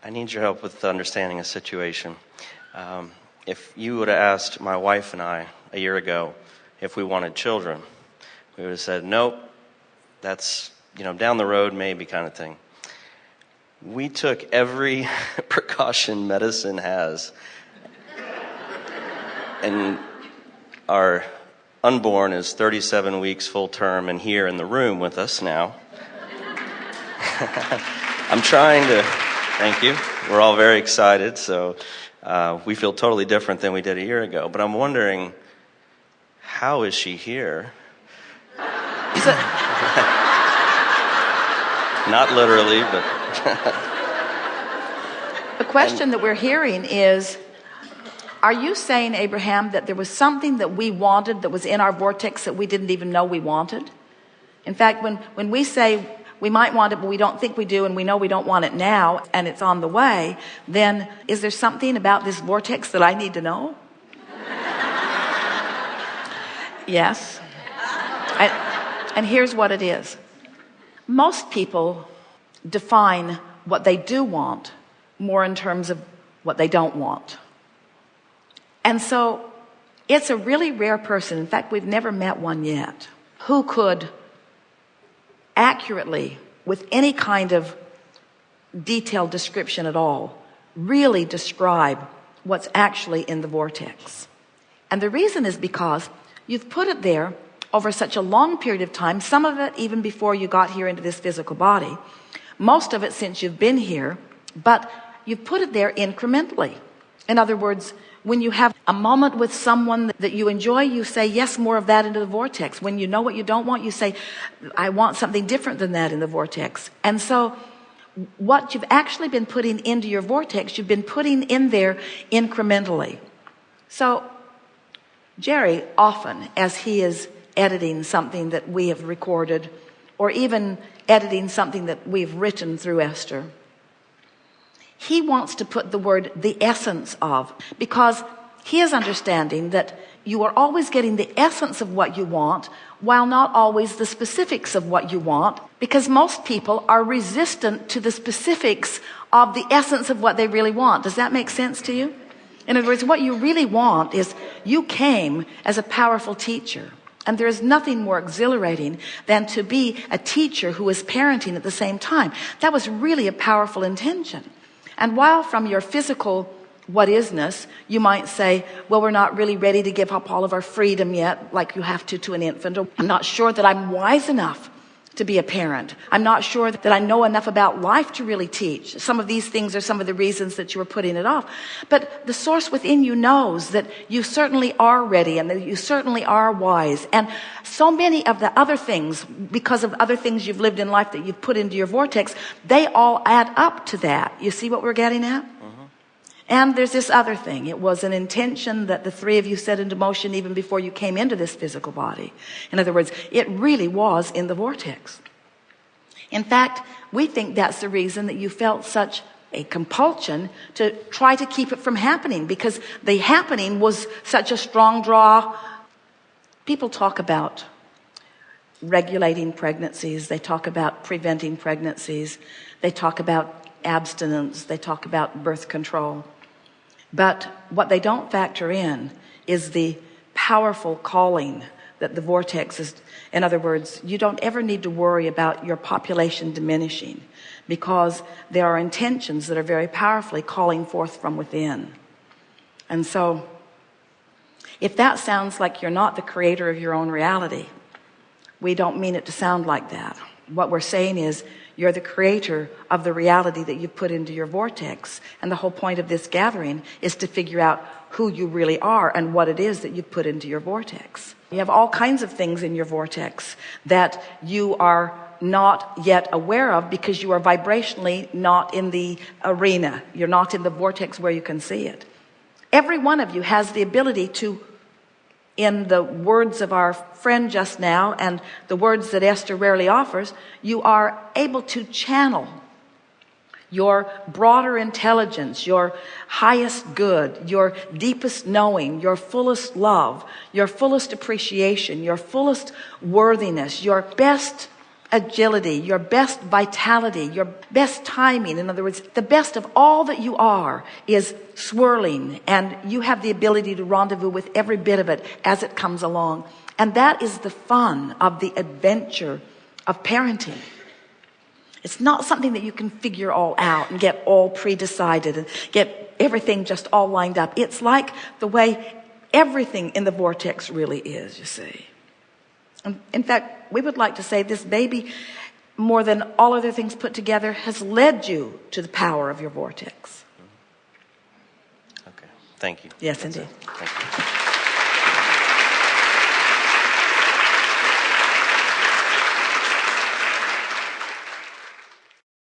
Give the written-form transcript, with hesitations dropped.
I need your help with understanding a situation. If you would have asked my wife and I a year ago if we wanted children, we would have said, nope, that's, down the road maybe kind of thing. We took every precaution medicine has, and our unborn is 37 weeks full term and here in the room with us now. I'm trying to, thank you. We're all very excited, so we feel totally different than we did a year ago. But I'm wondering, how is she here? Not literally, but... The question that we're hearing is, are you saying, Abraham, that there was something that we wanted that was in our vortex that we didn't even know we wanted? In fact, when we say we might want it, but we don't think we do, and we know we don't want it now, and it's on the way, then is there something about this vortex that I need to know? Yes. And here's what it is. Most people define what they do want more in terms of what they don't want. And so it's a really rare person, in fact, we've never met one yet, who could accurately, with any kind of detailed description at all, really describe what's actually in the vortex. And the reason is because you've put it there over such a long period of time, some of it even before you got here into this physical body, most of it since you've been here, but you've put it there incrementally. In other words, when you have a moment with someone that you enjoy, you say, yes, more of that into the vortex. When you know what you don't want, you say, I want something different than that in the vortex. And so what you've actually been putting into your vortex, you've been putting in there incrementally. So Jerry often, as he is editing something that we have recorded, or even editing something that we've written through Esther, he wants to put the word the essence of, because he is understanding that you are always getting the essence of what you want while not always the specifics of what you want, because most people are resistant to the specifics of the essence of what they really want. Does that make sense to you? In other words, what you really want is, you came as a powerful teacher, and there is nothing more exhilarating than to be a teacher who is parenting at the same time. That was really a powerful intention. And while from your physical what isness, you might say, well, we're not really ready to give up all of our freedom yet, like you have to an infant. Or I'm not sure that I'm wise enough to be a parent. I'm not sure that I know enough about life to really teach. Some of these things are some of the reasons that you were putting it off. But the source within you knows that you certainly are ready and that you certainly are wise. And so many of the other things, because of other things you've lived in life that you've put into your vortex, they all add up to that. You see what we're getting at? And there's this other thing. It was an intention that the three of you set into motion even before you came into this physical body. In other words, it really was in the vortex. In fact, we think that's the reason that you felt such a compulsion to try to keep it from happening, because the happening was such a strong draw. People talk about regulating pregnancies. They talk about preventing pregnancies. They talk about abstinence. They talk about birth control. But what they don't factor in is the powerful calling that the vortex is. In other words, you don't ever need to worry about your population diminishing, because there are intentions that are very powerfully calling forth from within. And so if that sounds like you're not the creator of your own reality, we don't mean it to sound like that. What we're saying is, you're the creator of the reality that you've put into your vortex. And the whole point of this gathering is to figure out who you really are and what it is that you've put into your vortex. You have all kinds of things in your vortex that you are not yet aware of, because you are vibrationally not in the arena. You're not in the vortex where you can see it. Every one of you has the ability to, in the words of our friend just now and the words that Esther rarely offers, you are able to channel your broader intelligence, your highest good, your deepest knowing, your fullest love, your fullest appreciation, your fullest worthiness, your best agility, your best vitality, your best timing. In other words, the best of all that you are is swirling, and you have the ability to rendezvous with every bit of it as it comes along. And that is the fun of the adventure of parenting. It's not something that you can figure all out and get all pre-decided and get everything just all lined up. It's like the way everything in the vortex really is, you see. In fact, we would like to say this baby, more than all other things put together, has led you to the power of your vortex. Okay. Thank you. Yes, That's indeed. it. Thank you.